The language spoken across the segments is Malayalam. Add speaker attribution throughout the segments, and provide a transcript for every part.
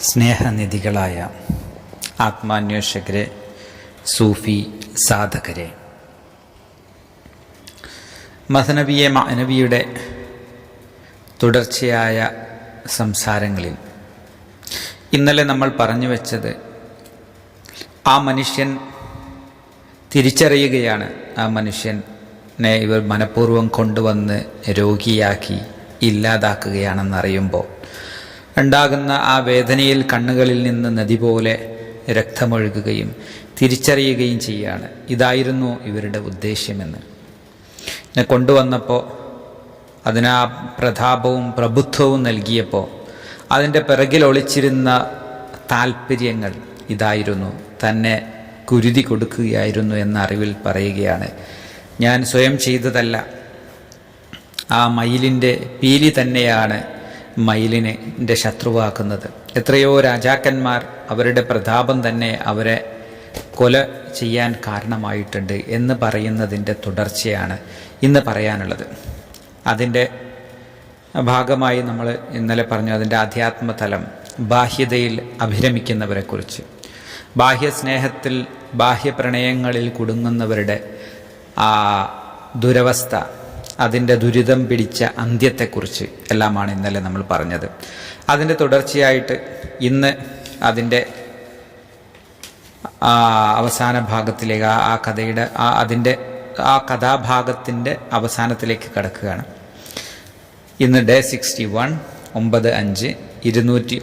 Speaker 1: സ്നേഹനിധികളായ ആത്മാന്വേഷകരെ, സൂഫി സാധകരെ, മഅനവിയുടെ തുടർച്ചയായ സംസാരങ്ങളിൽ ഇന്നലെ നമ്മൾ പറഞ്ഞു വെച്ചത്, ആ മനുഷ്യൻ തിരിച്ചറിയുകയാണ്, ആ മനുഷ്യനെ ഇവർ മനഃപൂർവ്വം കൊണ്ടുവന്ന് രോഗിയാക്കി ഇല്ലാതാക്കുകയാണെന്നറിയുമ്പോൾ ഉണ്ടാകുന്ന ആ വേദനയിൽ കണ്ണുകളിൽ നിന്ന് നദി പോലെ രക്തമൊഴുകുകയും തിരിച്ചറിയുകയും ചെയ്യുകയാണ്. ഇതായിരുന്നു ഇവരുടെ ഉദ്ദേശ്യമെന്ന്. എന്നെ കൊണ്ടുവന്നപ്പോൾ അതിനാ പ്രതാപവും പ്രഭുത്വവും നൽകിയപ്പോൾ അതിൻ്റെ പിറകിൽ ഒളിച്ചിരുന്ന താല്പര്യങ്ങൾ ഇതായിരുന്നു, തന്നെ കുരുതി കൊടുക്കുകയായിരുന്നു എന്ന അറിവിൽ പറയുകയാണ്. ഞാൻ സ്വയം ചെയ്തതല്ല, ആ മയിലിൻ്റെ പീലി തന്നെയാണ് മയിലിനെ ശത്രുവാക്കുന്നത്. എത്രയോ രാജാക്കന്മാർ അവരുടെ പ്രതാപം തന്നെ അവരെ കൊല ചെയ്യാൻ കാരണമായിട്ടുണ്ട് എന്ന് പറയുന്നതിൻ്റെ തുടർച്ചയാണ് ഇന്ന് പറയാനുള്ളത്. അതിൻ്റെ ഭാഗമായി നമ്മൾ ഇന്നലെ പറഞ്ഞു, അതിൻ്റെ ആധ്യാത്മതലം, ബാഹ്യതയിൽ അഭിരമിക്കുന്നവരെക്കുറിച്ച്, ബാഹ്യസ്നേഹത്തിൽ ബാഹ്യപ്രണയങ്ങളിൽ കുടുങ്ങുന്നവരുടെ ആ ദുരവസ്ഥ, അതിൻ്റെ ദുരിതം പിടിച്ച അന്ത്യത്തെക്കുറിച്ച് എല്ലാമാണ് ഇന്നലെ നമ്മൾ പറഞ്ഞത്. അതിൻ്റെ തുടർച്ചയായിട്ട് ഇന്ന് അതിൻ്റെ അവസാന ഭാഗത്തിലേക്ക്, ആ കഥയുടെ ആ കഥാഭാഗത്തിൻ്റെ അവസാനത്തിലേക്ക് കടക്കുകയാണ്. ഇന്ന് ഡേ 61, 9/5, 209,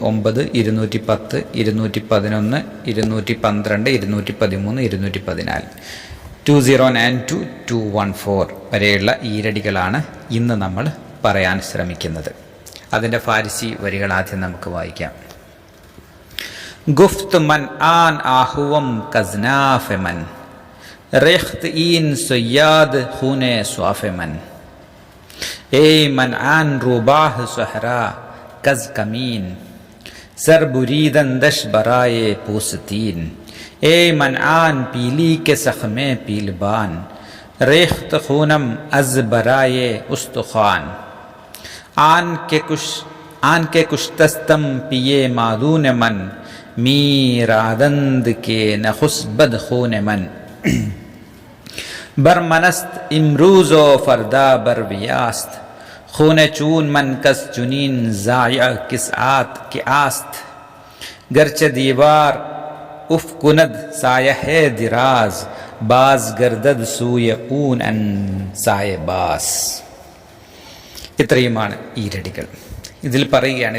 Speaker 1: 210, 211, 212, 213, 214, 2092, 214 വരെയുള്ള ഈരടികളാണ് ഇന്ന് നമ്മൾ പറയാൻ ശ്രമിക്കുന്നത്. അതിൻ്റെ ഫാരിസി വരികൾ ആദ്യം നമുക്ക് വായിക്കാം. ഗുഫ്ത് മൻ ആൻ ആഹുവം കസ്നാഫെമൻ റെഖ്ത് ഈൻ സയ്യാദ് ഖൂനെ സ്വാഫെമൻ ഏ മൻ ആൻ റുബാഹ് സഹറാ കസ് കമീൻ സർ ബുരീദൻ ദശ് ബറായെ പൂസ്തീൻ ए मन आन पीली के सखमे पीलबान रेख्त खूनम अज बराए उस्तखान आन के कुश्तस्तम पिए मादून मन मीरादंद के नखुस्बद खून मन बरमनस्त इमरूज़ो फरदा बरवियास्त खून चून मन कस जुनीन ज़ाया किस आत के आस्त गर्च दीवार उफ कुनद सायहे दिराज बाज गर्दद सूय ഊൻ അൻ സായ ബാസ്. ഇത്രയുമാണ് ഈരടികൾ. ഇതിൽ പറയുകയാണ്,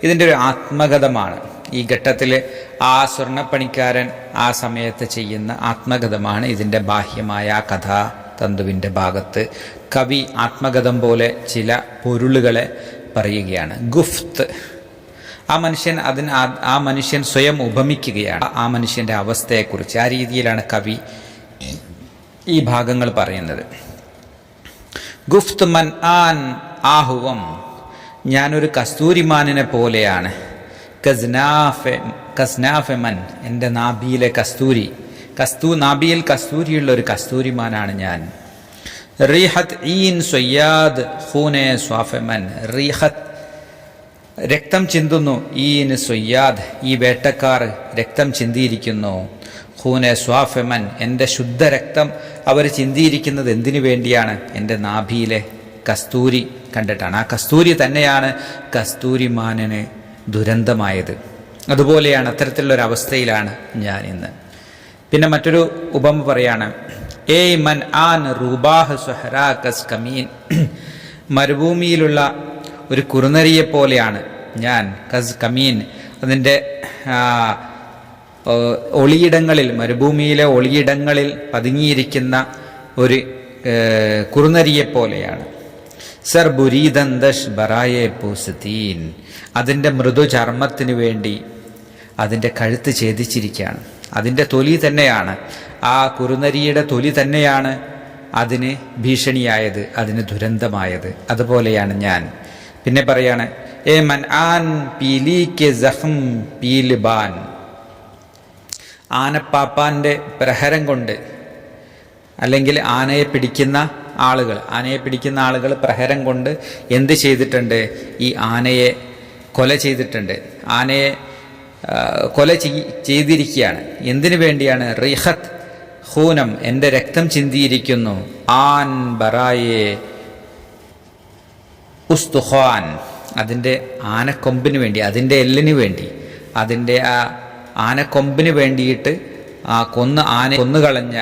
Speaker 1: ഇതിൻ്റെ ഒരു ആത്മകഥമാണ്. ഈ ഘട്ടത്തിൽ ആ സ്വർണ്ണപ്പണിക്കാരൻ ആ സമയത്ത് ചെയ്യുന്ന ആത്മകഥമാണ് ഇതിൻ്റെ ബാഹ്യമായ കഥാതന്തുവിൻ്റെ ഭാഗത്ത്. കവി ആത്മകഥം പോലെ ചില പൊരുളുകളെ പറയുകയാണ്. ഗുഫ്ത്, ആ മനുഷ്യൻ സ്വയം ഉപമിക്കുകയാണ് ആ മനുഷ്യൻ്റെ അവസ്ഥയെക്കുറിച്ച്. ആ രീതിയിലാണ് കവി ഈ ഭാഗങ്ങൾ പറയുന്നത്. ഗുഫ്ത് മൻ ആൻ ആഹുവം, ഞാനൊരു കസ്തൂരിമാനിനെ പോലെയാണ്. കസ്നാഫെ മൻ, എൻ്റെ നാഭിയിലെ കസ്തൂരി, നാഭിയിൽ കസ്തൂരിയുള്ള ഒരു കസ്തൂരിമാനാണ് ഞാൻ. റീഹത്ത് ഈൻ സയ്യാദ് ഖൂനെ സ്വാഫെമൻ, റീഹത്ത് രക്തം ചിന്തുന്നു, ഈന് സൊയ്യാദ് ഈ വേട്ടക്കാർ രക്തം ചിന്തിയിരിക്കുന്നു. ഖൂനെ സ്വാഫെമൻ, എൻ്റെ ശുദ്ധരക്തം അവർ ചിന്തിയിരിക്കുന്നത് എന്തിനു വേണ്ടിയാണ്? എൻ്റെ നാഭിയിലെ കസ്തൂരി കണ്ടിട്ടാണ്. ആ കസ്തൂരി തന്നെയാണ് കസ്തൂരിമാനന് ദുരന്തമായത്. അതുപോലെയാണ്, അത്തരത്തിലുള്ളൊരവസ്ഥയിലാണ് ഞാൻ ഇന്ന്. പിന്നെ മറ്റൊരു ഉപമ പറയാണ്. ഏയ് മൻ ആൻ റുബാഹ് സുഹറാ കസ് കമീൻ, മരുഭൂമിയിലുള്ള ഒരു കുറുനരിയെ പോലെയാണ് ഞാൻ. കസ് കമീൻ, അതിൻ്റെ ഒളിയിടങ്ങളിൽ, മരുഭൂമിയിലെ ഒളിയിടങ്ങളിൽ പതുങ്ങിയിരിക്കുന്ന ഒരു കുറുനരിയെ പോലെയാണ്. സർ ബുരീദൻ ദശ് ബറായെ പൂസ്തീൻ, അതിൻ്റെ മൃദുചർമ്മത്തിന് വേണ്ടി അതിൻ്റെ കഴുത്ത് ഛേദിച്ചിരിക്കുകയാണ്. അതിൻ്റെ തൊലി തന്നെയാണ്, ആ കുറുനരിയുടെ തൊലി തന്നെയാണ് അതിന് ഭീഷണിയായത്, അതിന് ദുരന്തമായത്. അതുപോലെയാണ് ഞാൻ. പിന്നെ പറയാണ്, ഏ മൻ ആൻ പീലി കെ സഖം പീൽബാൻ, ആനപ്പാപ്പാൻ്റെ പ്രഹരം കൊണ്ട്, അല്ലെങ്കിൽ ആനയെ പിടിക്കുന്ന ആളുകൾ പ്രഹരം കൊണ്ട് എന്ത് ചെയ്തിട്ടുണ്ട്? ഈ ആനയെ കൊല ചെയ്തിട്ടുണ്ട്. ആനയെ കൊല ചെയ്തിരിക്കുകയാണ്. എന്തിനു വേണ്ടിയാണ്? റിഹത്ത് ഹൂനം, എൻ്റെ രക്തം ചിന്തിയിരിക്കുന്നു. ആൻ ബറായെ ഉസ്തുഖാൻ, അതിൻ്റെ ആനക്കൊമ്പിന് വേണ്ടി, അതിൻ്റെ എല്ലിന് വേണ്ടി, അതിൻ്റെ ആ ആനക്കൊമ്പിന് വേണ്ടിയിട്ട് കൊന്നുകളഞ്ഞ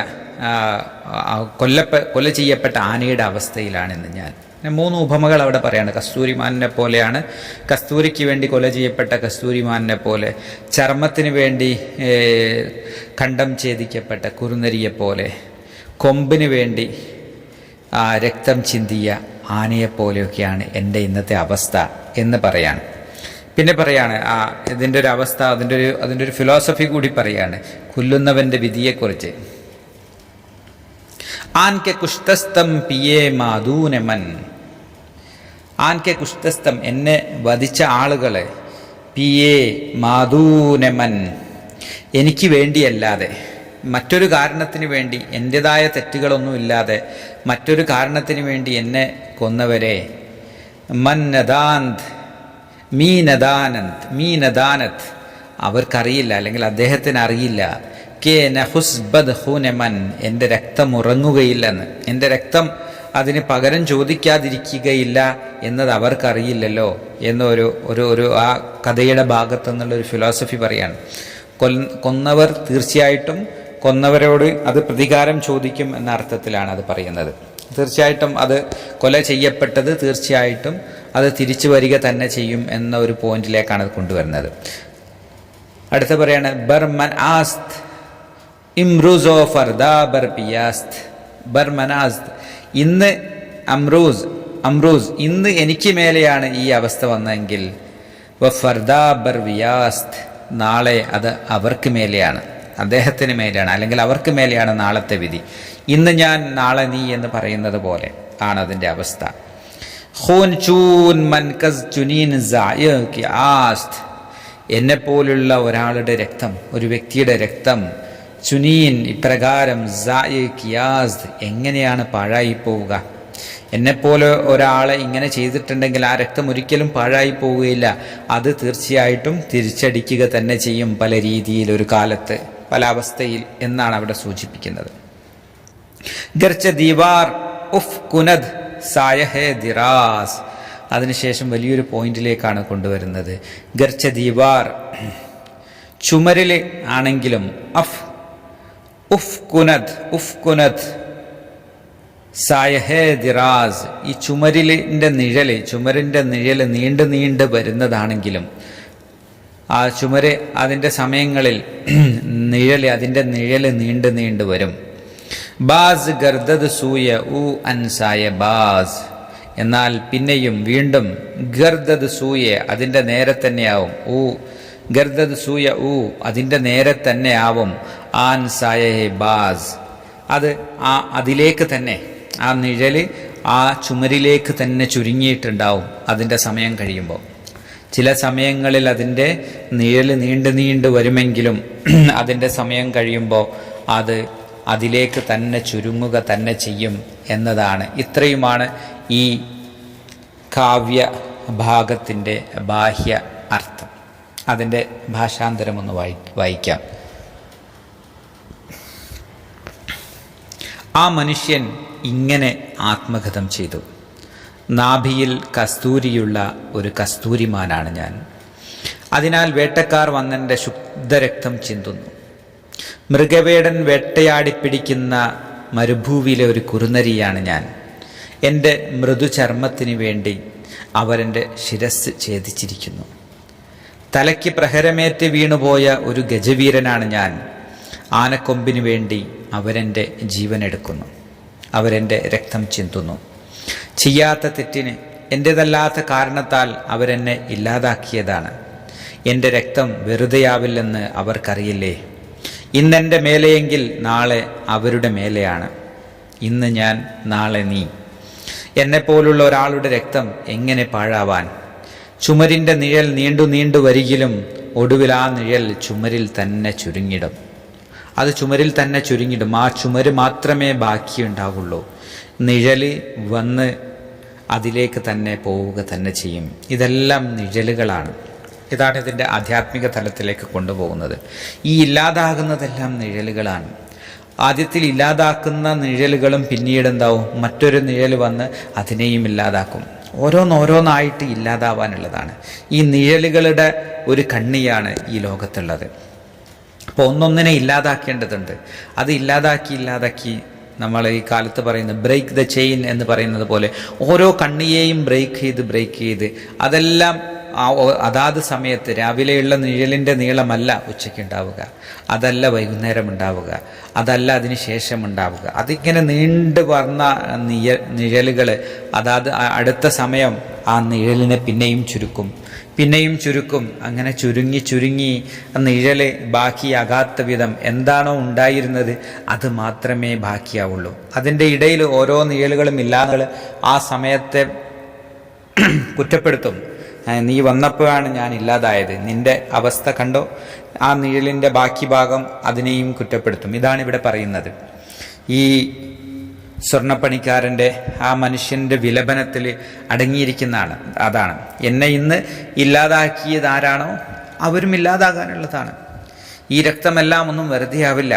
Speaker 1: കൊല ചെയ്യപ്പെട്ട ആനയുടെ അവസ്ഥയിലാണിന്ന് ഞാൻ. 3 ഉപമകൾ അവിടെ പറയാണ്. കസ്തൂരിമാനിനെ പോലെയാണ്, കസ്തൂരിക്ക് വേണ്ടി കൊല ചെയ്യപ്പെട്ട കസ്തൂരിമാനിനെ പോലെ, ചർമ്മത്തിന് വേണ്ടി ഖണ്ഡം ഛേദിക്കപ്പെട്ട കുറുനരിയെ പോലെ, കൊമ്പിന് വേണ്ടി രക്തം ചിന്തിയ ആനയെപ്പോലെയൊക്കെയാണ് എൻ്റെ ഇന്നത്തെ അവസ്ഥ എന്ന് പറയാണ്. പിന്നെ പറയാണ് ഇതിൻ്റെ ഒരു അവസ്ഥ, അതിൻ്റെ ഒരു ഫിലോസഫി കൂടി പറയാണ് കൊല്ലുന്നവൻ്റെ വിധിയെക്കുറിച്ച്. ആൻ കെ കുഷ്തസ്തം പിയേ മാദൂനമൻ, ആൻ കെ കുഷ്തസ്തം, എന്നെ വധിച്ച ആളുകളെ, പിയേ മാദൂനമൻ, എനിക്ക് വേണ്ടിയല്ലാതെ, മറ്റൊരു കാരണത്തിന് വേണ്ടി, എൻ്റെതായ തെറ്റുകളൊന്നുമില്ലാതെ മറ്റൊരു കാരണത്തിന് വേണ്ടി എന്നെ കൊന്നവരെ, മന്നദാന്ത് മീനദാനത്ത്, അവർക്കറിയില്ല, അല്ലെങ്കിൽ അദ്ദേഹത്തിന് അറിയില്ല, കെ നഹുസ്ബദ് ഹുനമൻ, എൻ്റെ രക്തം ഉറങ്ങുകയില്ലെന്ന്, എൻ്റെ രക്തം അതിന് പകരം ചോദിക്കാതിരിക്കുകയില്ല എന്നത് അവർക്കറിയില്ലല്ലോ എന്നൊരു ആ കഥയുടെ ഭാഗത്തു നിന്നുള്ളൊരു ഫിലോസഫി പറയാണ്. കൊന്നവർ തീർച്ചയായിട്ടും കൊന്നവരോട് അത് പ്രതികാരം ചോദിക്കും എന്ന അർത്ഥത്തിലാണ് അത് പറയുന്നത്. തീർച്ചയായിട്ടും അത് കൊല ചെയ്യപ്പെട്ടത് തീർച്ചയായിട്ടും അത് തിരിച്ചു വരിക തന്നെ ചെയ്യും എന്ന ഒരു പോയിന്റിലേക്കാണ് അത് കൊണ്ടുവരുന്നത്. അടുത്ത പറയാണ് ബർമൻ ആസ്ത് ഇംറൂസോ ഫർദാ ബർ പിയാസ്ത്, ബർമനാസ്ത്, ഇന്ന് അംറൂസ് ഇന്ന് എനിക്ക് മേലെയാണ് ഈ അവസ്ഥ വന്നെങ്കിൽ, വ ഫർദാ ബർ വിയാസ്ത്, നാളെ അത് അവർക്ക് മേലെയാണ്, അദ്ദേഹത്തിന് മേലെയാണ്, അല്ലെങ്കിൽ അവർക്ക് മേലെയാണ് നാളത്തെ വിധി. ഇന്ന് ഞാൻ നാളെ നീ എന്ന് പറയുന്നത് പോലെ ആണ് അതിൻ്റെ അവസ്ഥ. ഖൂൻ ചൂൻ മൻകസ് ചുനീൻ സായക് ആസ്ത്, എന്നെപ്പോലുള്ള ഒരാളുടെ രക്തം, ഒരു വ്യക്തിയുടെ രക്തം, ചുനീൻ ഇപ്രകാരം സായക് യാസ്ത്, എങ്ങനെയാണ് പാഴായി പോവുക? എന്നെപ്പോലെ ഒരാളെ ഇങ്ങനെ ചെയ്തിട്ടുണ്ടെങ്കിൽ ആ രക്തം ഒരിക്കലും പാഴായി പോവുകയില്ല, അത് തീർച്ചയായിട്ടും തിരിച്ചടിക്കുക തന്നെ ചെയ്യും, പല രീതിയിൽ, ഒരു കാലത്ത്, പല അവസ്ഥയിൽ എന്നാണ് അവിടെ സൂചിപ്പിക്കുന്നത്. ഗർച്ച ദീവാർ ഉഫ് കുനദ് സായഹേ ദിറാസ്, അതിനുശേഷം വലിയൊരു പോയിന്റിലേക്കാണ് കൊണ്ടുവരുന്നത്. ഗർച്ച ദീവാർ, ചുമരിൽ ആണെങ്കിലും, ഉഫ് കുനദ് സായഹേ ദിറാസ്, ഈ ചുമരിൻ്റെ നിഴല് നീണ്ട് വരുന്നതാണെങ്കിലും, ആ ചുമര് അതിൻ്റെ സമയങ്ങളിൽ അതിൻ്റെ നിഴല് നീണ്ട് വരും. ബാസ് ഗർദദ് സൂയ ഉ അൻസായ ബാസ്, എന്നാൽ പിന്നെയും വീണ്ടും ഗർദദ് സൂയ, അതിൻ്റെ നേരെ തന്നെയാവും, ഗർദദ് സൂയ അതിൻ്റെ നേരെ തന്നെ ആവും, ആൻ സായഹെ ബാസ്, അത് അതിലേക്ക് തന്നെ, ആ നിഴല് ആ ചുമരിലേക്ക് തന്നെ ചുരുങ്ങിയിട്ടുണ്ടാവും അതിൻ്റെ സമയം കഴിയുമ്പോൾ. ചില സമയങ്ങളിൽ അതിൻ്റെ നിഴല് നീണ്ടു വരുമെങ്കിലും അതിൻ്റെ സമയം കഴിയുമ്പോൾ അത് അതിലേക്ക് തന്നെ ചുരുങ്ങുക തന്നെ ചെയ്യും എന്നതാണ്. ഇത്രയുമാണ് ഈ കാവ്യ ഭാഗത്തിൻ്റെ ബാഹ്യ അർത്ഥം. അതിൻ്റെ ഭാഷാന്തരമൊന്ന് വായിക്കാം. ആ മനുഷ്യൻ ഇങ്ങനെ ആത്മഗതം ചെയ്തു. നാഭിയിൽ കസ്തൂരിയുള്ള ഒരു കസ്തൂരിമാനാണ് ഞാൻ. അതിനാൽ വേട്ടക്കാർ വന്നെൻ്റെ ശുദ്ധരക്തം ചിന്തുന്നു. മൃഗവേടൻ വേട്ടയാടിപ്പിടിക്കുന്ന മരുഭൂവിയിലെ ഒരു കുറുനരിയാണ് ഞാൻ. എൻ്റെ മൃദുചർമ്മത്തിന് വേണ്ടി അവരെൻ്റെ ശിരസ് ഛേദിച്ചിരിക്കുന്നു. തലയ്ക്ക് പ്രഹരമേറ്റ് വീണുപോയ ഒരു ഗജവീരനാണ് ഞാൻ. ആനക്കൊമ്പിനു വേണ്ടി അവരെൻ്റെ ജീവനെടുക്കുന്നു, അവരെൻ്റെ രക്തം ചിന്തുന്നു. ചെയ്യാത്ത തെറ്റിന്, എൻ്റേതല്ലാത്ത കാരണത്താൽ അവരെന്നെ ഇല്ലാതാക്കിയതാണ്. എൻ്റെ രക്തം വെറുതെയാവില്ലെന്ന് അവർക്കറിയില്ലേ? ഇന്നെൻ്റെ മേലെയെങ്കിൽ നാളെ അവരുടെ മേലെയാണ്. ഇന്ന് ഞാൻ, നാളെ നീ. എന്നെപ്പോലുള്ള ഒരാളുടെ രക്തം എങ്ങനെ പാഴാവാൻ? ചുമരിൻ്റെ നിഴൽ നീണ്ടു വരികിലും ഒടുവിൽ ആ നിഴൽ ചുമരിൽ തന്നെ ചുരുങ്ങിടും. അത് ചുമരിൽ തന്നെ ചുരുങ്ങിടും. ആ ചുമര് മാത്രമേ ബാക്കിയുണ്ടാവുള്ളൂ. നിഴല് വന്ന് അതിലേക്ക് തന്നെ പോവുക തന്നെ ചെയ്യും. ഇതെല്ലാം നിഴലുകളാണ്. ഇതാണ് ഇതിൻ്റെ ആധ്യാത്മിക തലത്തിലേക്ക് കൊണ്ടുപോകുന്നത്. ഈ ഇല്ലാതാകുന്നതെല്ലാം നിഴലുകളാണ്. ആദ്യത്തിൽ ഇല്ലാതാക്കുന്ന നിഴലുകളും പിന്നീട് എന്താവും, മറ്റൊരു നിഴൽ വന്ന് അതിനെയും ഇല്ലാതാക്കും. ഓരോന്നോരോന്നായിട്ട് ഇല്ലാതാവാനുള്ളതാണ്. ഈ നിഴലുകളുടെ ഒരു കണ്ണിയാണ് ഈ ലോകത്തുള്ളത്. അപ്പോൾ ഒന്നൊന്നിനെ ഇല്ലാതാക്കേണ്ടതുണ്ട്. അത് ഇല്ലാതാക്കി നമ്മൾ ഈ കാലത്ത് പറയുന്നത് ബ്രേക്ക് ദ ചെയിൻ എന്ന് പറയുന്നത് പോലെ ഓരോ കണ്ണിയെയും ബ്രേക്ക് ചെയ്ത് അതെല്ലാം അതാത് സമയത്ത് രാവിലെയുള്ള നിഴലിൻ്റെ നീളമല്ല ഉച്ചയ്ക്ക് ഉണ്ടാവുക, അതല്ല വൈകുന്നേരം ഉണ്ടാവുക, അതല്ല അതിന് ശേഷം ഉണ്ടാവുക. അതിങ്ങനെ നീണ്ടു വന്ന നിഴലുകൾ അതാത് അടുത്ത സമയം ആ നിഴലിനെ പിന്നെയും ചുരുക്കും. അങ്ങനെ ചുരുങ്ങി നിഴല് ബാക്കിയാകാത്ത വിധം എന്താണോ ഉണ്ടായിരുന്നത് അത് മാത്രമേ ബാക്കിയാവുള്ളൂ. അതിൻ്റെ ഇടയിൽ ഓരോ നിഴലുകളും ഇല്ലാതെ ആ സമയത്തെ കുറ്റപ്പെടുത്തും. നീ വന്നപ്പോഴാണ് ഞാൻ ഇല്ലാതായത്, നിന്റെ അവസ്ഥ കണ്ടോ. ആ നിഴലിൻ്റെ ബാക്കി ഭാഗം അതിനെയും കുറ്റപ്പെടുത്തും. ഇതാണ് ഇവിടെ പറയുന്നത്. ഈ സ്വർണ്ണപ്പണിക്കാരൻ്റെ ആ മനുഷ്യൻ്റെ വിലപനത്തിൽ അടങ്ങിയിരിക്കുന്നതാണ്. അതാണ് എന്നെ ഇന്ന് ഇല്ലാതാക്കിയത് ആരാണോ അവരും ഇല്ലാതാകാനുള്ളതാണ്. ഈ രക്തമെല്ലാം ഒന്നും വെറുതെ ആവില്ല.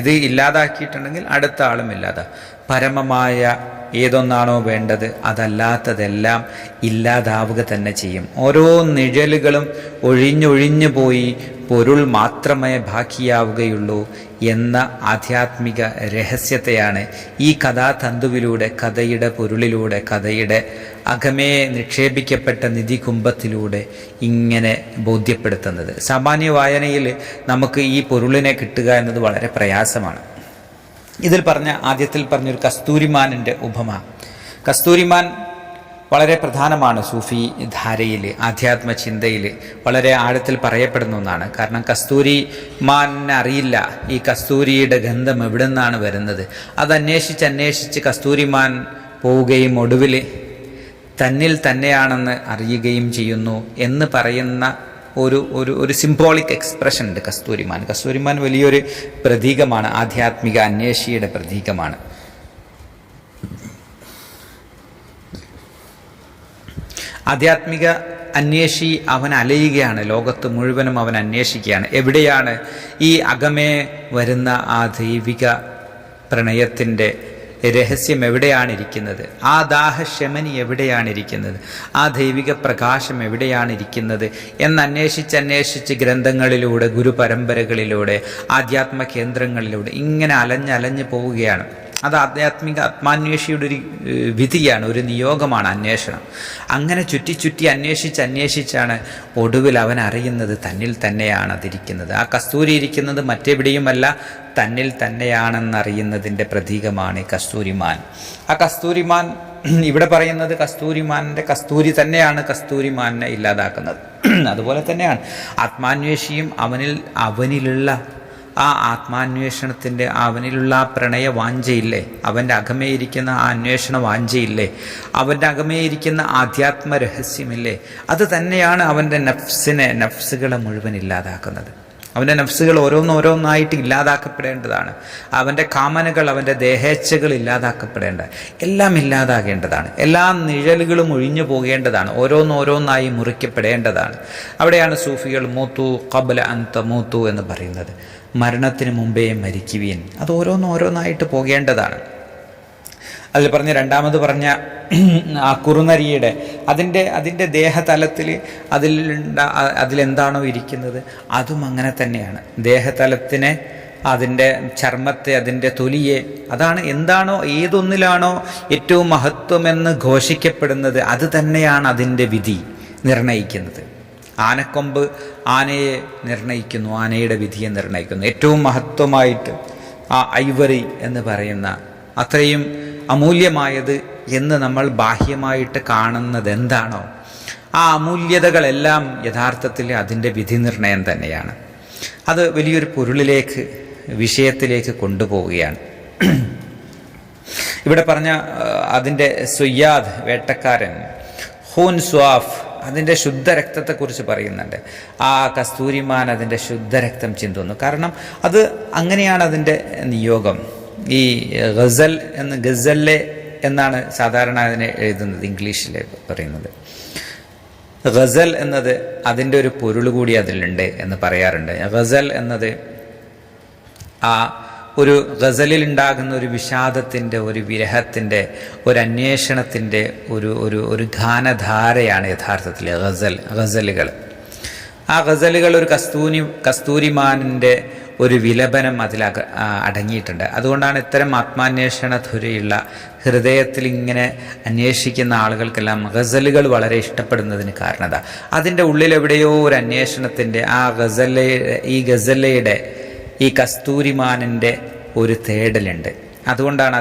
Speaker 1: ഇത് ഇല്ലാതാക്കിയിട്ടുണ്ടെങ്കിൽ അടുത്ത ആളും ഇല്ലാതാ. പരമമായ ഏതൊന്നാണോ വേണ്ടത് അതല്ലാത്തതെല്ലാം ഇല്ലാതാവുക തന്നെ ചെയ്യും. ഓരോ നിഴലുകളും ഒഴിഞ്ഞൊഴിഞ്ഞു പോയി പൊരുൾ മാത്രമേ ബാക്കിയാവുകയുള്ളൂ എന്ന ആധ്യാത്മിക രഹസ്യത്തെയാണ് ഈ കഥാതന്തുവിലൂടെ, കഥയുടെ പൊരുളിലൂടെ, കഥയുടെ അകമേ നിക്ഷേപിക്കപ്പെട്ട നിധികുംഭത്തിലൂടെ ഇങ്ങനെ ബോധ്യപ്പെടുത്തുന്നത്. സാമാന്യ വായനയിൽ നമുക്ക് ഈ പൊരുളിനെ കിട്ടുക എന്നത് വളരെ പ്രയാസമാണ്. ആദ്യത്തിൽ പറഞ്ഞൊരു കസ്തൂരിമാനിൻ്റെ ഉപമ. കസ്തൂരിമാൻ വളരെ പ്രധാനമാണ് സൂഫി ധാരയിൽ, ആധ്യാത്മ ചിന്തയിൽ വളരെ ആഴത്തിൽ പറയപ്പെടുന്ന ഒന്നാണ്. കാരണം കസ്തൂരിമാനെ അറിയില്ല ഈ കസ്തൂരിയുടെ ഗന്ധം എവിടെ നിന്നാണ് വരുന്നത്. അത് അന്വേഷിച്ച് കസ്തൂരിമാൻ പോവുകയും ഒടുവിൽ തന്നിൽ തന്നെയാണെന്ന് അറിയുകയും ചെയ്യുന്നു എന്ന് പറയുന്ന ഒരു സിംബോളിക് എക്സ്പ്രഷൻ ഉണ്ട് കസ്തൂരിമാൻ വലിയൊരു പ്രതീകമാണ്, ആധ്യാത്മിക അന്വേഷിയുടെ പ്രതീകമാണ്. ആധ്യാത്മിക അന്വേഷി അവൻ അലയുകയാണ്, ലോകത്ത് മുഴുവനും അവൻ അന്വേഷിക്കുകയാണ്. എവിടെയാണ് ഈ അകമേ വരുന്ന ആ ദൈവിക പ്രണയത്തിൻ്റെ രഹസ്യം എവിടെയാണിരിക്കുന്നത്, ആ ദാഹശമനി എവിടെയാണിരിക്കുന്നത്, ആ ദൈവിക പ്രകാശം എവിടെയാണിരിക്കുന്നത് എന്നന്വേഷിച്ച് ഗ്രന്ഥങ്ങളിലൂടെ, ഗുരുപരമ്പരകളിലൂടെ, ആധ്യാത്മ കേന്ദ്രങ്ങളിലൂടെ ഇങ്ങനെ അലഞ്ഞ് പോവുകയാണ്. അത് ആത്മാന്വേഷിയുടെ ഒരു വിധിയാണ്, ഒരു നിയോഗമാണ് അന്വേഷണം. അങ്ങനെ ചുറ്റി അന്വേഷിച്ചാണ് ഒടുവിൽ അവൻ അറിയുന്നത് തന്നിൽ തന്നെയാണ് അതിരിക്കുന്നത്. ആ കസ്തൂരി ഇരിക്കുന്നത് മറ്റെവിടെയുമല്ല, തന്നിൽ തന്നെയാണെന്നറിയുന്നതിൻ്റെ പ്രതീകമാണ് ഈ കസ്തൂരിമാൻ. ആ കസ്തൂരിമാൻ ഇവിടെ പറയുന്നത് കസ്തൂരിമാൻ്റെ കസ്തൂരി തന്നെയാണ് കസ്തൂരിമാനെ ഇല്ലാതാക്കുന്നത്. അതുപോലെ തന്നെയാണ് ആത്മാന്വേഷിയും അവനിലുള്ള ആ ആത്മാന്വേഷണത്തിൻ്റെ അവനിലുള്ള ആ പ്രണയ വാഞ്ചയില്ലേ, അവൻ്റെ അകമേയിരിക്കുന്ന ആ അന്വേഷണ വാഞ്ചയില്ലേ, അവൻ്റെ അകമേയിരിക്കുന്ന ആധ്യാത്മ രഹസ്യമില്ലേ, അത് തന്നെയാണ് അവൻ്റെ നഫ്സുകളെ മുഴുവൻ ഇല്ലാതാക്കുന്നത്. അവൻ്റെ നഫ്സുകൾ ഓരോന്നോരോന്നായിട്ട് ഇല്ലാതാക്കപ്പെടേണ്ടതാണ്. അവൻ്റെ കാമനകൾ, അവൻ്റെ ദേഹേച്ഛകൾ എല്ലാം ഇല്ലാതാകേണ്ടതാണ്. എല്ലാ നിഴലുകളും ഒഴിഞ്ഞു പോകേണ്ടതാണ്, ഓരോന്നോരോന്നായി മുറിക്കപ്പെടേണ്ടതാണ്. അവിടെയാണ് സൂഫികൾ മൂത്തു ഖബ്ല അൻ തമൂത്തു എന്ന് പറയുന്നത്. മരണത്തിന് മുമ്പേ മരിക്കുവീൻ. അത് ഓരോന്നോരോന്നായിട്ട് പോകേണ്ടതാണ്. അതിൽ രണ്ടാമത് പറഞ്ഞ ആ കുറുനരിയുടെ അതിൻ്റെ ദേഹതലത്തിൽ അതിലെന്താണോ ഇരിക്കുന്നത് അതും അങ്ങനെ തന്നെയാണ്. ദേഹതലത്തിനെ, അതിൻ്റെ ചർമ്മത്തെ, അതിൻ്റെ തൊലിയെ, അതാണ് എന്താണോ ഏതൊന്നിലാണോ ഏറ്റവും മഹത്വമെന്ന് ഘോഷിക്കപ്പെടുന്നത് അത് തന്നെയാണ് അതിൻ്റെ വിധി നിർണയിക്കുന്നത്. ആനക്കൊമ്പ് ആനയെ നിർണയിക്കുന്നു, ആനയുടെ വിധിയെ നിർണയിക്കുന്നു. ഏറ്റവും മഹത്വമായിട്ട് ആ ഐവറി എന്ന് പറയുന്ന അത്രയും അമൂല്യമായത് എന്ന് നമ്മൾ ബാഹ്യമായിട്ട് കാണുന്നത് എന്താണോ ആ അമൂല്യതകളെല്ലാം യഥാർത്ഥത്തിൽ അതിൻ്റെ വിധി നിർണയം തന്നെയാണ്. അത് വലിയൊരു പൊരുളിലേക്ക്, വിഷയത്തിലേക്ക് കൊണ്ടുപോവുകയാണ്. ഇവിടെ പറഞ്ഞ അതിൻ്റെ സുയ്യാദ്, വേട്ടക്കാരൻ, ഹൂൻ സ്വാഫ്, അതിൻ്റെ ശുദ്ധരക്തത്തെക്കുറിച്ച് പറയുന്നുണ്ട്. ആ കസ്തൂരിമാൻ അതിൻ്റെ ശുദ്ധരക്തം ചിന്തുന്നു. കാരണം അത് അങ്ങനെയാണ് അതിൻ്റെ നിയോഗം. ഈ ഗസല്ലെ എന്നാണ് സാധാരണ അതിനെ എഴുതുന്നത്, ഇംഗ്ലീഷിൽ പറയുന്നത്. ഗസൽ എന്നത് അതിൻ്റെ ഒരു പൊരുൾ കൂടി അതിലുണ്ട് എന്ന് പറയാറുണ്ട്. ഗസൽ എന്നത് ഒരു ഗസലിൽ ഉണ്ടാകുന്ന ഒരു വിഷാദത്തിൻ്റെ, ഒരു വിരഹത്തിൻ്റെ, ഒരു അന്വേഷണത്തിൻ്റെ ഒരു ഗാനധാരയാണ് യഥാർത്ഥത്തിൽ ഗസലുകൾ. ആ ഗസലുകൾ ഒരു കസ്തൂരിമാനിൻ്റെ ഒരു വിലപനം അതിൽ അടങ്ങിയിട്ടുണ്ട്. അതുകൊണ്ടാണ് ഇത്തരം ആത്മാന്വേഷണധുരയുള്ള ഹൃദയത്തിൽ ഇങ്ങനെ അന്വേഷിക്കുന്ന ആളുകൾക്കെല്ലാം ഗസലുകൾ വളരെ ഇഷ്ടപ്പെടുന്നതിന് കാരണത അതിൻ്റെ ഉള്ളിലെവിടെയോ ഒരു അന്വേഷണത്തിൻ്റെ ഈ ഗസലയുടെ ഈ കസ്തൂരിമാനിൻ്റെ ഒരു തേടലുണ്ട്. അതുകൊണ്ടാണ്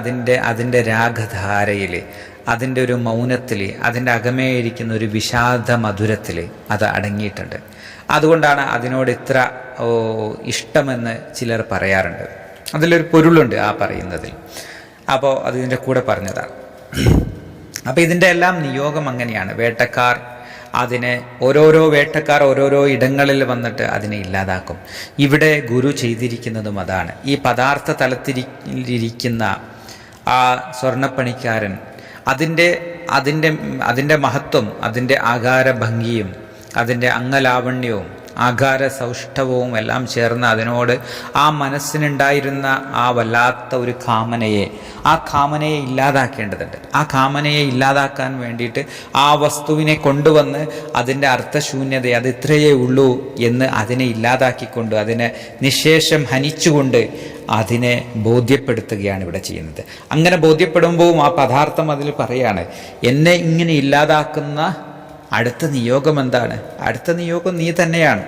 Speaker 1: അതിൻ്റെ രാഗധാരയിൽ, അതിൻ്റെ ഒരു മൗനത്തിൽ, അതിൻ്റെ അകമേയിരിക്കുന്ന ഒരു വിഷാദ മധുരത്തിൽ അത് അടങ്ങിയിട്ടുണ്ട്. അതുകൊണ്ടാണ് അതിനോട് ഇത്ര ഇഷ്ടമെന്ന് ചിലർ പറയാറുണ്ട്. അതിലൊരു പൊരുളുണ്ട് ആ പറയുന്നതിൽ. അപ്പോൾ അതിൻ്റെ കൂടെ പറഞ്ഞതാണ്. അപ്പോൾ ഇതിൻ്റെ എല്ലാം നിയോഗം അങ്ങനെയാണ്. വേട്ടക്കാർ ഓരോരോ ഇടങ്ങളിൽ വന്നിട്ട് അതിനെ ഇല്ലാതാക്കും. ഇവിടെ ഗുരു ചെയ്തിരിക്കുന്നതും അതാണ്. ഈ പദാർത്ഥ തലത്തിലിരിക്കുന്ന ആ സ്വർണ്ണപ്പണിക്കാരൻ അതിൻ്റെ മഹത്വം, അതിൻ്റെ ആകാരഭംഗിയും അതിൻ്റെ അംഗലാവണ്യവും ആകാര സൗഷ്ഠവവും എല്ലാം ചേർന്ന് അതിനോട് ആ മനസ്സിനുണ്ടായിരുന്ന ആ വല്ലാത്ത ഒരു കാമനയെ ഇല്ലാതാക്കേണ്ടതുണ്ട്. ആ കാമനയെ ഇല്ലാതാക്കാൻ വേണ്ടിയിട്ട് ആ വസ്തുവിനെ കൊണ്ടുവന്ന് അതിൻ്റെ അർത്ഥശൂന്യത അത് ഇത്രയേ ഉള്ളൂ എന്ന് അതിനെ ഇല്ലാതാക്കിക്കൊണ്ട്, അതിനെ നിശേഷം ഹനിച്ചുകൊണ്ട് അതിനെ ബോധ്യപ്പെടുത്തുകയാണ് ഇവിടെ ചെയ്യുന്നത്. അങ്ങനെ ബോധ്യപ്പെടുമ്പോഴും ആ പദാർത്ഥം അതിൽ പറയാണ്, എന്നെ ഇങ്ങനെ ഇല്ലാതാക്കുന്ന അടുത്ത നിയോഗം എന്താണ്? അടുത്ത നിയോഗം നീ തന്നെയാണ്.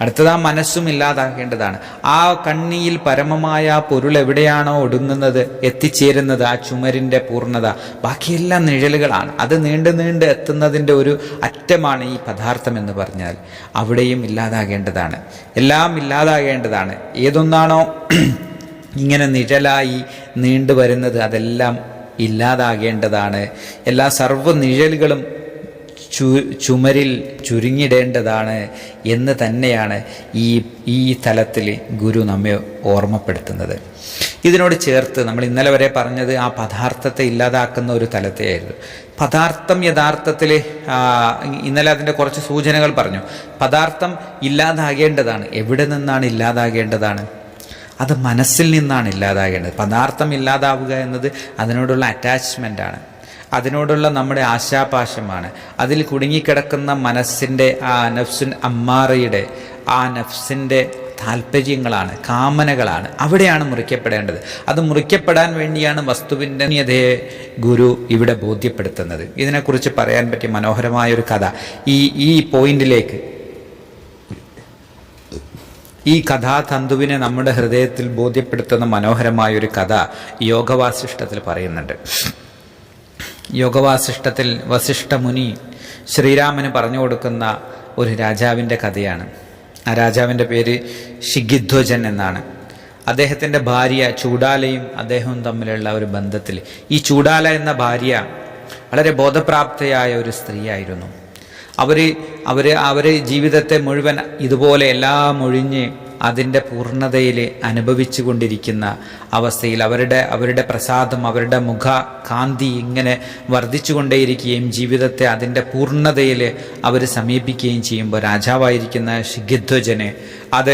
Speaker 1: അടുത്തത് ആ മനസ്സും ഇല്ലാതാക്കേണ്ടതാണ്. ആ കണ്ണിയിൽ പരമമായ പൊരുൾ എവിടെയാണോ ഒടുങ്ങുന്നത്, എത്തിച്ചേരുന്നത്, ആ ചുമരിൻ്റെ പൂർണ്ണത, ബാക്കിയെല്ലാം നിഴലുകളാണ്. അത് നീണ്ട് എത്തുന്നതിൻ്റെ ഒരു അറ്റമാണ് ഈ പദാർത്ഥം എന്ന് പറഞ്ഞാൽ അവിടെയും ഇല്ലാതാകേണ്ടതാണ്. എല്ലാം ഇല്ലാതാകേണ്ടതാണ്. ഏതൊന്നാണോ ഇങ്ങനെ നിഴലായി നീണ്ടു വരുന്നത് അതെല്ലാം ഇല്ലാതാകേണ്ടതാണ്. എല്ലാ സർവ്വ നിഴലുകളും ചുമരിൽ ചുരുങ്ങിടേണ്ടതാണ് എന്ന് തന്നെയാണ് ഈ തലത്തിൽ ഗുരു നമ്മെ ഓർമ്മപ്പെടുത്തുന്നത്. ഇതിനോട് ചേർത്ത് നമ്മൾ ഇന്നലെ വരെ പറഞ്ഞത് ആ പദാർത്ഥത്തെ ഇല്ലാതാക്കുന്ന ഒരു തലത്തെയായിരുന്നു. പദാർത്ഥം യഥാർത്ഥത്തിൽ ഇന്നലെ അതിൻ്റെ കുറച്ച് സൂചനകൾ പറഞ്ഞു. പദാർത്ഥം ഇല്ലാതാകേണ്ടതാണ്. എവിടെ നിന്നാണ് ഇല്ലാതാകേണ്ടതാണ്? അത് മനസ്സിൽ നിന്നാണ് ഇല്ലാതാകേണ്ടത്. പദാർത്ഥം ഇല്ലാതാവുക എന്നത് അതിനോടുള്ള അറ്റാച്ച്മെൻ്റാണ്, അതിനോടുള്ള നമ്മുടെ ആശാപാശമാണ്. അതിൽ കുടുങ്ങിക്കിടക്കുന്ന മനസ്സിൻ്റെ ആ നഫ്സുൻ അമ്മാറയുടെ ആ നഫ്സിൻ്റെ താല്പര്യങ്ങളാണ്, കാമനകളാണ്. അവിടെയാണ് മുറിക്കപ്പെടേണ്ടത്. അത് മുറിക്കപ്പെടാൻ വേണ്ടിയാണ് വസ്തുവിൻ്റെ യഥയെ ഗുരു ഇവിടെ ബോധ്യപ്പെടുത്തുന്നത്. ഇതിനെക്കുറിച്ച് പറയാൻ പറ്റിയ മനോഹരമായൊരു കഥ ഈ പോയിന്റിലേക്ക്, ഈ കഥാതന്തുവിനെ നമ്മുടെ ഹൃദയത്തിൽ ബോധ്യപ്പെടുത്തുന്ന മനോഹരമായൊരു കഥ യോഗവാസിഷ്ഠത്തിൽ പറയുന്നുണ്ട്. യോഗവാസിഷ്ഠത്തിൽ വസിഷ്ഠ മുനി ശ്രീരാമന് പറഞ്ഞു കൊടുക്കുന്ന ഒരു രാജാവിൻ്റെ കഥയാണ്. ആ രാജാവിൻ്റെ പേര് ശിഖിധ്വജൻ എന്നാണ്. അദ്ദേഹത്തിൻ്റെ ഭാര്യ ചൂഡാലയും അദ്ദേഹവും തമ്മിലുള്ള ഒരു ബന്ധത്തിൽ, ഈ ചൂഡാല എന്ന ഭാര്യ വളരെ ബോധപ്രാപ്തയായ ഒരു സ്ത്രീയായിരുന്നു. അവർ ജീവിതത്തെ മുഴുവൻ ഇതുപോലെ എല്ലാം ഒഴിഞ്ഞ് അതിൻ്റെ പൂർണ്ണതയിൽ അനുഭവിച്ചു കൊണ്ടിരിക്കുന്ന അവസ്ഥയിൽ അവരുടെ പ്രസാദം, അവരുടെ മുഖ കാന്തി ഇങ്ങനെ വർദ്ധിച്ചു കൊണ്ടേയിരിക്കുകയും ജീവിതത്തെ അതിൻ്റെ പൂർണ്ണതയിൽ അവർ സമീപിക്കുകയും ചെയ്യുമ്പോൾ രാജാവായിരിക്കുന്ന ശിഖിധ്വജന് അത്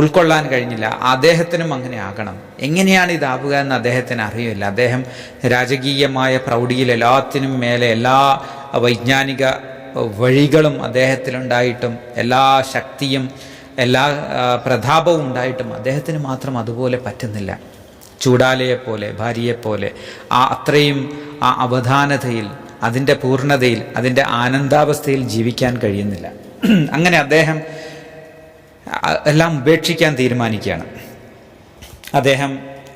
Speaker 1: ഉൾക്കൊള്ളാൻ കഴിഞ്ഞില്ല. അദ്ദേഹത്തിനും അങ്ങനെ ആകണം. എങ്ങനെയാണ് ഇതാവുക എന്ന് അദ്ദേഹത്തിന് അറിയില്ല. അദ്ദേഹം രാജകീയമായ പ്രൗഢിയിൽ എല്ലാത്തിനും മേലെ എല്ലാ വൈജ്ഞാനിക വഴികളും അദ്ദേഹത്തിലുണ്ടായിട്ടും എല്ലാ ശക്തിയും എല്ലാ പ്രതാപവും ഉണ്ടായിട്ടും അദ്ദേഹത്തിന് മാത്രം അതുപോലെ പറ്റുന്നില്ല. ചൂഡാലയെപ്പോലെ, ഭാര്യയെപ്പോലെ അത്രയും ആ അവധാനതയിൽ, അതിൻ്റെ പൂർണ്ണതയിൽ, അതിൻ്റെ ആനന്ദാവസ്ഥയിൽ ജീവിക്കാൻ കഴിയുന്നില്ല. അങ്ങനെ എല്ലാം ഉപേക്ഷിക്കാൻ തീരുമാനിക്കുകയാണ്.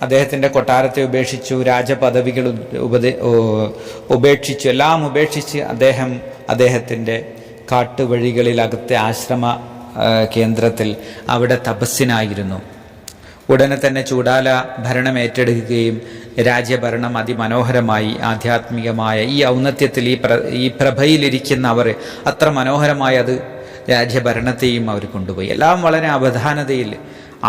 Speaker 1: അദ്ദേഹത്തിൻ്റെ കൊട്ടാരത്തെ ഉപേക്ഷിച്ചു, രാജപദവികൾ ഉപേക്ഷിച്ചു, എല്ലാം ഉപേക്ഷിച്ച് അദ്ദേഹത്തിൻ്റെ കാട്ടുവഴികളിൽ അകത്തെ ആശ്രമ കേന്ദ്രത്തിൽ അവിടെ തപസ്സിനായിരുന്നു. ഉടനെ തന്നെ ചൂഡാല ഭരണം ഏറ്റെടുക്കുകയും രാജ്യഭരണം അതിമനോഹരമായി ആധ്യാത്മികമായ ഈ ഔന്നത്യത്തിൽ ഈ പ്രഭയിലിരിക്കുന്ന അവർ അത്ര മനോഹരമായി അത് രാജ്യഭരണത്തെയും അവർ കൊണ്ടുപോയി. എല്ലാം വളരെ അവധാനതയിൽ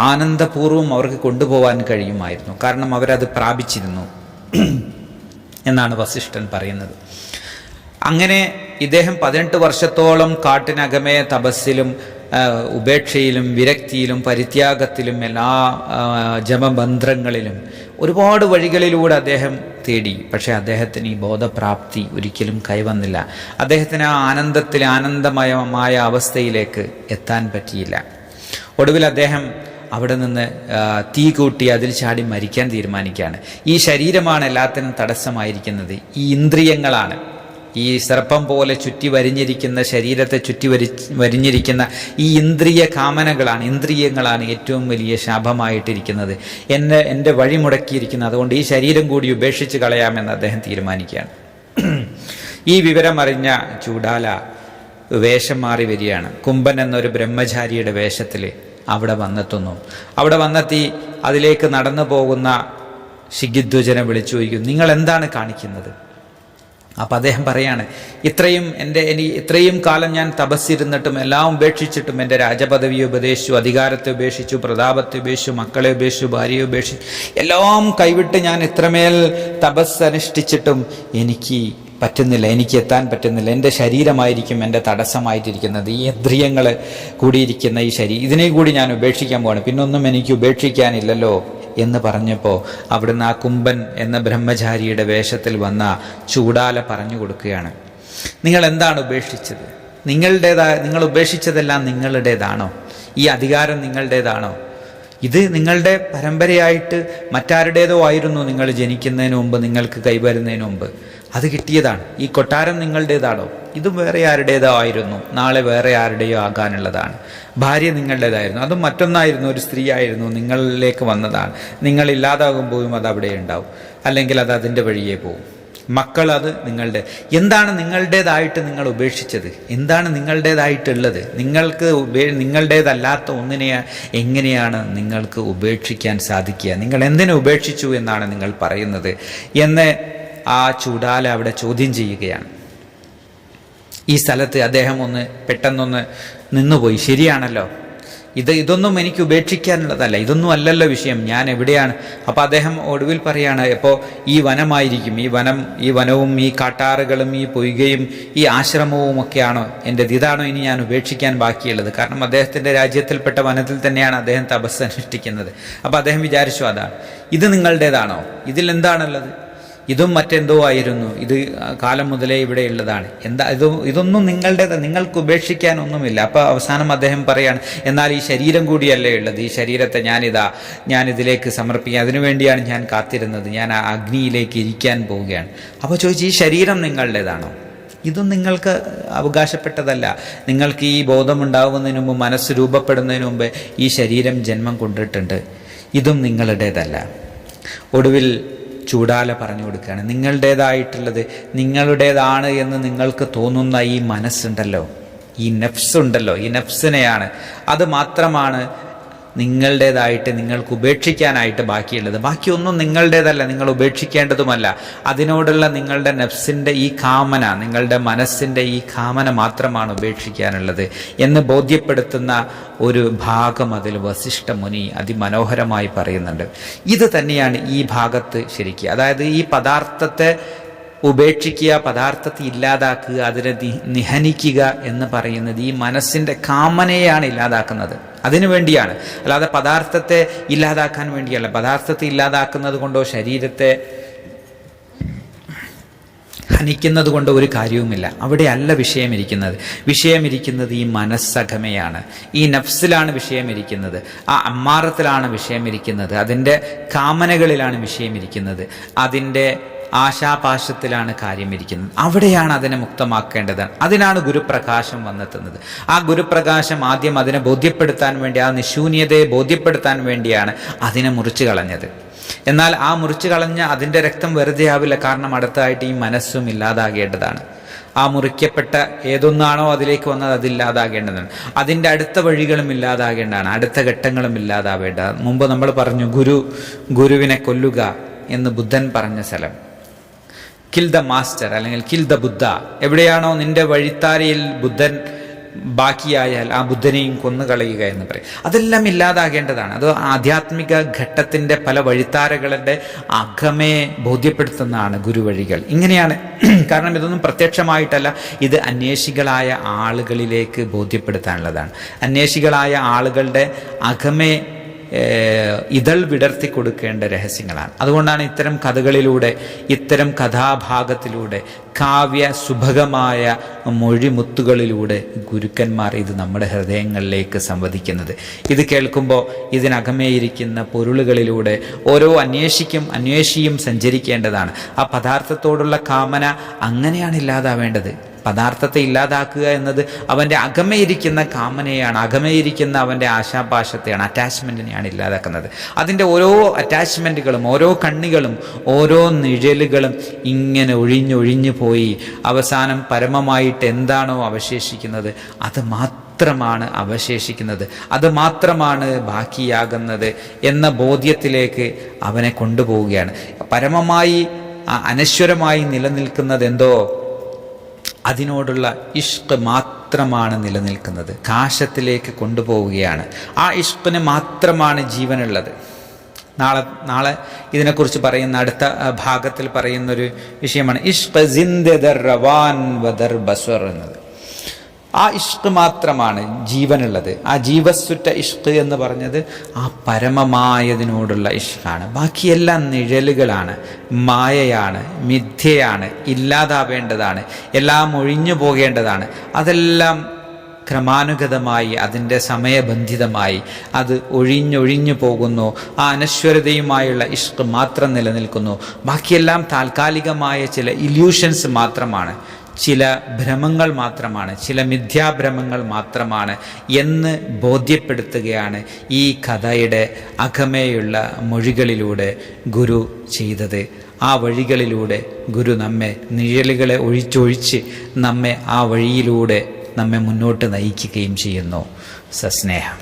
Speaker 1: ആനന്ദപൂർവ്വം അവർക്ക് കൊണ്ടുപോകാൻ കഴിയുമായിരുന്നു. കാരണം അവരത് പ്രാപിച്ചിരുന്നു എന്നാണ് വസിഷ്ഠൻ പറയുന്നത്. അങ്ങനെ ഇദ്ദേഹം 18 വർഷത്തോളം കാട്ടിനകമേ തപസ്സിലും ഉപേക്ഷയിലും വിരക്തിയിലും പരിത്യാഗത്തിലും എല്ലാ ജപമന്ത്രങ്ങളിലും ഒരുപാട് വഴികളിലൂടെ അദ്ദേഹം തേടി. പക്ഷേ അദ്ദേഹത്തിന് ഈ ബോധപ്രാപ്തി ഒരിക്കലും കൈവന്നില്ല. അദ്ദേഹത്തിന് ആ ആനന്ദമയമായ അവസ്ഥയിലേക്ക് എത്താൻ പറ്റിയില്ല. ഒടുവിൽ അദ്ദേഹം അവിടെ നിന്ന് തീ കൂട്ടി അതിൽ ചാടി മരിക്കാൻ തീരുമാനിക്കുകയാണ്. ഈ ശരീരമാണ് എല്ലാത്തിനും തടസ്സമായിരിക്കുന്നത്. ഈ ഇന്ദ്രിയങ്ങളാണ്, ഈ സർപ്പം പോലെ ചുറ്റി വരിഞ്ഞിരിക്കുന്ന ശരീരത്തെ ചുറ്റി വരിഞ്ഞിരിക്കുന്ന ഈ ഇന്ദ്രിയ കാമനകളാണ്, ഇന്ദ്രിയങ്ങളാണ് ഏറ്റവും വലിയ ശാപമായിട്ടിരിക്കുന്നത്, എൻ്റെ വഴി മുടക്കിയിരിക്കുന്നത്. അതുകൊണ്ട് ഈ ശരീരം കൂടി ഉപേക്ഷിച്ച് കളയാമെന്ന് അദ്ദേഹം തീരുമാനിക്കുകയാണ്. ഈ വിവരമറിഞ്ഞ ചൂടാല വേഷം മാറി വരികയാണ്. കുംഭൻ എന്നൊരു ബ്രഹ്മചാരിയുടെ വേഷത്തിൽ അവിടെ വന്നെത്തുന്നു. അവിടെ വന്നെത്തി അതിലേക്ക് നടന്നു പോകുന്ന ശിഖിധ്വജനെ വിളിച്ചു ചോദിക്കും, നിങ്ങൾ എന്താണ് കാണിക്കുന്നത്? അപ്പം അദ്ദേഹം പറയാണ്, ഇത്രയും കാലം ഞാൻ തപസ്സിരുന്നിട്ടും എല്ലാം ഉപേക്ഷിച്ചിട്ടും എൻ്റെ രാജപദവിയെ ഉപേക്ഷിച്ചു, അധികാരത്തെ ഉപേക്ഷിച്ചു, പ്രതാപത്തെ ഉപേക്ഷിച്ചു, മക്കളെ ഉപേക്ഷിച്ചു, ഭാര്യയെ ഉപേക്ഷിച്ചു, എല്ലാം കൈവിട്ട് ഞാൻ ഇത്രമേൽ തപസ് അനുഷ്ഠിച്ചിട്ടും എനിക്ക് പറ്റുന്നില്ല, എനിക്ക് എത്താൻ പറ്റുന്നില്ല. എൻ്റെ ശരീരമായിരിക്കും എൻ്റെ തടസ്സമായിട്ടിരിക്കുന്നത്. ഈ ഇന്ദ്രിയങ്ങൾ കൂടിയിരിക്കുന്ന ഈ ഇതിനെ കൂടി ഞാൻ ഉപേക്ഷിക്കാൻ പോവാണ്, പിന്നൊന്നും എനിക്ക് ഉപേക്ഷിക്കാനില്ലല്ലോ എന്ന് പറഞ്ഞപ്പോൾ അവിടുന്ന് ആ കുംഭൻ എന്ന ബ്രഹ്മചാരിയുടെ വേഷത്തിൽ വന്ന ചൂടാല പറഞ്ഞു കൊടുക്കുകയാണ്, നിങ്ങൾ എന്താണ് ഉപേക്ഷിച്ചത്? നിങ്ങൾ ഉപേക്ഷിച്ചതെല്ലാം നിങ്ങളുടേതാണോ? ഈ അധികാരം നിങ്ങളുടേതാണോ? ഇത് നിങ്ങളുടെ പരമ്പരയായിട്ട് മറ്റാരുടേതോ ആയിരുന്നു. നിങ്ങൾ ജനിക്കുന്നതിന് മുമ്പ്, നിങ്ങൾക്ക് കൈവരുന്നതിന് മുമ്പ് അത് കിട്ടിയതാണ്. ഈ കൊട്ടാരം നിങ്ങളുടേതാണോ? ഇതും വേറെ ആരുടേതോ ആയിരുന്നു, നാളെ വേറെ ആരുടെയോ ആകാനുള്ളതാണ്. ഭാര്യ നിങ്ങളുടേതായിരുന്നു, അതും മറ്റൊന്നായിരുന്നു, ഒരു സ്ത്രീ ആയിരുന്നു, നിങ്ങളിലേക്ക് വന്നതാണ്. നിങ്ങൾ ഇല്ലാതാകുമ്പോഴും അത് അവിടെ ഉണ്ടാവും, അല്ലെങ്കിൽ അത് അതിൻ്റെ വഴിയേ പോകും. മക്കൾ അത് നിങ്ങളുടെ. എന്താണ് നിങ്ങളുടേതായിട്ട് നിങ്ങൾ ഉപേക്ഷിച്ചത്? എന്താണ് നിങ്ങളുടേതായിട്ടുള്ളത്? നിങ്ങളുടേതല്ലാത്ത ഒന്നിനെ എങ്ങനെയാണ് നിങ്ങൾക്ക് ഉപേക്ഷിക്കാൻ സാധിക്കുക? നിങ്ങൾ എന്തിനെ ഉപേക്ഷിച്ചു എന്നാണ് നിങ്ങൾ പറയുന്നത് എന്ന് ആ ചൂടാല അവിടെ ചോദ്യം ചെയ്യുകയാണ്. ഈ സ്ഥലത്ത് അദ്ദേഹം പെട്ടെന്നൊന്ന് നിന്നുപോയി. ശരിയാണല്ലോ, ഇതൊന്നും എനിക്ക് ഉപേക്ഷിക്കാനുള്ളതല്ല, ഇതൊന്നും അല്ലല്ലോ വിഷയം, ഞാൻ എവിടെയാണ്? അപ്പോൾ അദ്ദേഹം ഒടുവിൽ പറയാണ്, ഇപ്പോൾ ഈ വനമായിരിക്കും, ഈ വനവും ഈ കാട്ടാറുകളും ഈ പൊയ്കയും ഈ ആശ്രമവും ഒക്കെയാണോ എൻ്റെത്? ഇതാണോ ഇനി ഞാൻ ഉപേക്ഷിക്കാൻ ബാക്കിയുള്ളത്? കാരണം അദ്ദേഹത്തിൻ്റെ രാജ്യത്തിൽപ്പെട്ട വനത്തിൽ തന്നെയാണ് അദ്ദേഹം തപസ് അനുഷ്ഠിക്കുന്നത്. അപ്പോൾ അദ്ദേഹം വിചാരിച്ചു, അതാണ് ഇത് നിങ്ങളുടേതാണോ? ഇതിൽ എന്താണുള്ളത്? ഇതും മറ്റെന്തോ ആയിരുന്നു, ഇത് കാലം മുതലേ ഇവിടെ ഉള്ളതാണ്. ഇതൊന്നും നിങ്ങളുടേത്, നിങ്ങൾക്ക് ഉപേക്ഷിക്കാനൊന്നുമില്ല. അപ്പോൾ അവസാനം അദ്ദേഹം പറയാണ്, എന്നാൽ ഈ ശരീരം കൂടിയല്ലേ ഉള്ളത്, ഈ ശരീരത്തെ ഞാനിതിലേക്ക് സമർപ്പിക്കുക, അതിനുവേണ്ടിയാണ് ഞാൻ കാത്തിരുന്നത്, ഞാൻ ആ അഗ്നിയിലേക്ക് ഇരിക്കാൻ പോവുകയാണ്. അപ്പോൾ ചോദിച്ചു, ഈ ശരീരം നിങ്ങളുടേതാണോ? ഇതും നിങ്ങൾക്ക് അവകാശപ്പെട്ടതല്ല. നിങ്ങൾക്ക് ഈ ബോധമുണ്ടാകുന്നതിന് മുമ്പ്, മനസ്സ് രൂപപ്പെടുന്നതിന് മുമ്പ് ഈ ശരീരം ജന്മം കൊണ്ടിട്ടുണ്ട്, ഇതും നിങ്ങളുടേതല്ല. ഒടുവിൽ ചൂടാല പറഞ്ഞു കൊടുക്കുകയാണ്, നിങ്ങളുടേതായിട്ടുള്ളത്, നിങ്ങളുടേതാണ് എന്ന് നിങ്ങൾക്ക് തോന്നുന്ന ഈ മനസ്സുണ്ടല്ലോ, ഈ നഫ്സുണ്ടല്ലോ, ഈ നഫ്സിനെയാണ്, അത് മാത്രമാണ് നിങ്ങളുടേതായിട്ട് നിങ്ങൾക്ക് ഉപേക്ഷിക്കാനായിട്ട് ബാക്കിയുള്ളത്. ബാക്കിയൊന്നും നിങ്ങളുടേതല്ല, നിങ്ങൾ ഉപേക്ഷിക്കേണ്ടതുമല്ല. അതിനോടുള്ള നിങ്ങളുടെ നഫ്സിൻ്റെ ഈ കാമന, നിങ്ങളുടെ മനസ്സിൻ്റെ ഈ കാമന മാത്രമാണ് ഉപേക്ഷിക്കാനുള്ളത് എന്ന് ബോധ്യപ്പെടുത്തുന്ന ഒരു ഭാഗം അതിൽ വസിഷ്ഠ മുനി അതിമനോഹരമായി പറയുന്നുണ്ട്. ഇത് തന്നെയാണ് ഈ ഭാഗത്ത് ശരിക്കും, അതായത് ഈ പദാർത്ഥത്തെ ഉപേക്ഷിക്കുക, പദാർത്ഥത്തെ ഇല്ലാതാക്കുക, അതിനെ നിഹനിക്കുക എന്ന് പറയുന്നത് ഈ മനസ്സിൻ്റെ കാമനയാണ് ഇല്ലാതാക്കുന്നത്. അതിനു വേണ്ടിയാണ്, അല്ലാതെ പദാർത്ഥത്തെ ഇല്ലാതാക്കാൻ വേണ്ടിയല്ല. പദാർത്ഥത്തെ ഇല്ലാതാക്കുന്നത് കൊണ്ടോ ശരീരത്തെ ഹനിക്കുന്നത് കൊണ്ട് ഒരു കാര്യവുമില്ല. അവിടെയല്ല വിഷയമിരിക്കുന്നത് ഈ മനസ്സകമയാണ്, ഈ നഫ്സിലാണ് വിഷയമിരിക്കുന്നത്, ആ അമ്മാറത്തിലാണ് വിഷയമിരിക്കുന്നത്, അതിൻ്റെ കാമനകളിലാണ് വിഷയമിരിക്കുന്നത്, അതിൻ്റെ ആശാപാശത്തിലാണ് കാര്യമിരിക്കുന്നത്. അവിടെയാണ് അതിനെ മുക്തമാക്കേണ്ടത്. അതിനാണ് ഗുരുപ്രകാശം വന്നെത്തുന്നത്. ആ ഗുരുപ്രകാശം ആദ്യം അതിനെ ബോധ്യപ്പെടുത്താൻ വേണ്ടി, ആ നിശൂന്യതയെ ബോധ്യപ്പെടുത്താൻ വേണ്ടിയാണ് അതിനെ മുറിച്ചു കളഞ്ഞത്. എന്നാൽ ആ മുറിച്ചു കളഞ്ഞ അതിൻ്റെ രക്തം വെറുതെ ആവില്ല. കാരണം അടുത്തതായിട്ട് ഈ മനസ്സും ഇല്ലാതാകേണ്ടതാണ്. ആ മുറിക്കപ്പെട്ട ഏതൊന്നാണോ അതിലേക്ക് വന്നത് അതില്ലാതാകേണ്ടതാണ്. അതിൻ്റെ അടുത്ത വഴികളും ഇല്ലാതാകേണ്ടതാണ്, അടുത്ത ഘട്ടങ്ങളും ഇല്ലാതാവേണ്ടതാണ്. മുമ്പ് നമ്മൾ പറഞ്ഞു, ഗുരുവിനെ കൊല്ലുക എന്ന് ബുദ്ധൻ പറഞ്ഞ സ്ഥലം, കിൽ ദ മാസ്റ്റർ അല്ലെങ്കിൽ കിൽ ദ ബുദ്ധ. എവിടെയാണോ നിന്റെ വഴിത്താരയിൽ ബുദ്ധൻ ബാക്കിയായാൽ ആ ബുദ്ധനെയും കൊന്നുകളയുക എന്ന് പറയും. അതെല്ലാം ഇല്ലാതാകേണ്ടതാണ്. അത് ആധ്യാത്മിക ഘട്ടത്തിൻ്റെ പല വഴിത്താരകളുടെ അകമേ ബോധ്യപ്പെടുത്തുന്നതാണ് ഗുരുവഴികൾ. ഇങ്ങനെയാണ്. കാരണം ഇതൊന്നും പ്രത്യക്ഷമായിട്ടല്ല, ഇത് അന്വേഷികളായ ആളുകളിലേക്ക് ബോധ്യപ്പെടുത്താനുള്ളതാണ്. അന്വേഷികളായ ആളുകളുടെ അകമേ ഇതൾ വിടർത്തി കൊടുക്കേണ്ട രഹസ്യങ്ങളാണ്. അതുകൊണ്ടാണ് ഇത്തരം കഥകളിലൂടെ, ഇത്തരം കഥാഭാഗത്തിലൂടെ, കാവ്യ സുഭഗമായ മൊഴിമുത്തുകളിലൂടെ ഗുരുക്കന്മാർ ഇത് നമ്മുടെ ഹൃദയങ്ങളിലേക്ക് സംവദിക്കുന്നത്. ഇത് കേൾക്കുമ്പോൾ ഇതിനകമേയിരിക്കുന്ന പൊരുളുകളിലൂടെ ഓരോ അന്വേഷിയും സഞ്ചരിക്കേണ്ടതാണ്. ആ പദാർത്ഥത്തോടുള്ള കാമന അങ്ങനെയാണ് ഇല്ലാതാവേണ്ടത്. പദാർത്ഥത്തെ ഇല്ലാതാക്കുക എന്നത് അവൻ്റെ അകമയിരിക്കുന്ന കാമനയാണ്, അകമയിരിക്കുന്ന അവൻ്റെ ആശാപാശത്തെയാണ്, അറ്റാച്ച്മെൻറ്റിനെയാണ് ഇല്ലാതാക്കുന്നത്. അതിൻ്റെ ഓരോ അറ്റാച്ച്മെൻറ്റുകളും, ഓരോ കണ്ണികളും, ഓരോ നിഴലുകളും ഇങ്ങനെ ഒഴിഞ്ഞൊഴിഞ്ഞു പോയി അവസാനം പരമമായിട്ട് എന്താണോ അവശേഷിക്കുന്നത് അത് മാത്രമാണ് അവശേഷിക്കുന്നത്, അത് മാത്രമാണ് ബാക്കിയാകുന്നത് എന്ന ബോധ്യത്തിലേക്ക് അവനെ കൊണ്ടുപോവുകയാണ്. പരമമായി അനശ്വരമായി നിലനിൽക്കുന്നതെന്തോ അതിനോടുള്ള ഇഷ്ക് മാത്രമാണ് നിലനിൽക്കുന്നത്, കാശത്തിലേക്ക് കൊണ്ടുപോവുകയാണ്. ആ ഇഷ്കിന് മാത്രമാണ് ജീവനുള്ളത്. നാളെ ഇതിനെക്കുറിച്ച് പറയുന്ന അടുത്ത ഭാഗത്തിൽ പറയുന്നൊരു വിഷയമാണ് ഇഷ്ക് ജിന്ദ ദർ റവാൻ വദർ ബസ്വർ എന്നത്. ആ ഇഷ്ക് മാത്രമാണ് ജീവനുള്ളത്. ആ ജീവസ്സുറ്റ ഇഷ്ക് എന്ന് പറഞ്ഞത് ആ പരമമായതിനോടുള്ള ഇഷ്കാണ്. ബാക്കിയെല്ലാം നിഴലുകളാണ്, മായയാണ്, മിഥ്യയാണ്, ഇല്ലാതാവേണ്ടതാണ്, എല്ലാം ഒഴിഞ്ഞു പോകേണ്ടതാണ്. അതെല്ലാം ക്രമാനുഗതമായി, അതിൻ്റെ സമയബന്ധിതമായി അത് ഒഴിഞ്ഞൊഴിഞ്ഞു പോകുന്നു. ആ അനശ്വരതയുമായുള്ള ഇഷ്ക് മാത്രം നിലനിൽക്കുന്നു. ബാക്കിയെല്ലാം താൽക്കാലികമായ ചില ഇല്യൂഷൻസ് മാത്രമാണ്, ചില ഭ്രമങ്ങൾ മാത്രമാണ്, ചില മിഥ്യാഭ്രമങ്ങൾ മാത്രമാണ് എന്ന് ബോധ്യപ്പെടുത്തുകയാണ് ഈ കഥയുടെ അകമേയുള്ള മൊഴികളിലൂടെ ഗുരു ചെയ്തത്. ആ വഴികളിലൂടെ ഗുരു നമ്മെ നിഴലുകളെ ഒഴിച്ചൊഴിച്ച് നമ്മെ ആ വഴിയിലൂടെ നമ്മെ മുന്നോട്ട് നയിക്കുകയും ചെയ്യുന്നു. സസ്നേഹം.